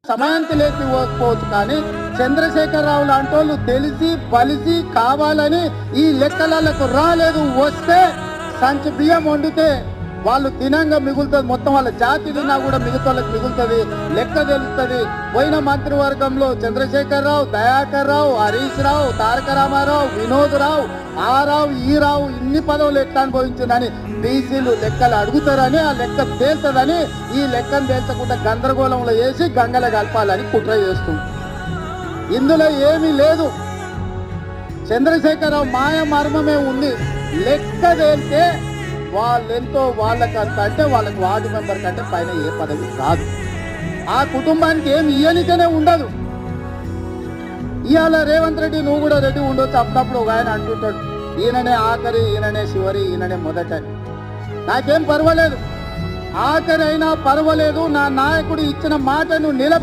సమయానికి లేకపోవచ్చు, కానీ చంద్రశేఖరరావు లాంటి వాళ్ళు తెలిసి బలిసి కావాలని ఈ లెక్కలకు రాలేదు. వస్తే సంచి బియ్యం వండితే వాళ్ళు తినంగా మిగులుతుంది, మొత్తం వాళ్ళ జాతి తిన్నా కూడా మిగతాళ్ళకి మిగులుతుంది, లెక్క తెలుస్తుంది. పోయిన మంత్రివర్గంలో చంద్రశేఖరరావు, దయాకర్ రావు, హరీష్ రావు, తారక రామారావు, వినోద్ రావు, ఆ రావు ఈ రావు ఇన్ని పదవులు ఎట్లా అనుభవించిందని బీసీలు లెక్కలు అడుగుతారని, ఆ లెక్క తేల్తుందని ఈ లెక్కను తేల్చకుండా గందరగోళంలో వేసి గంగల కలపాలని కుట్ర చేస్తుంది. ఇందులో ఏమీ లేదు. చంద్రశేఖరరావు మాయ మర్మమే ఉంది. లెక్క తేలితే వాళ్ళెంతో వాళ్ళకంత అంటే వాళ్ళకి వార్డు మెంబర్ కంటే పైన ఏ పదవి రాదు. ఆ కుటుంబానికి ఏమి ఇయ్యనికనే ఉండదు. ఇవాళ రేవంత్ రెడ్డి నువ్వు కూడా రెడ్డి ఉండొచ్చు. అప్పుడప్పుడు ఒక ఆయన అంటుంటాడు, ఈయననే ఆఖరి, ఈయననే చివరి, ఈయననే మొదటని. నాకేం పర్వాలేదు, ఆఖరి అయినా పర్వాలేదు. నా నాయకుడు ఇచ్చిన మాటను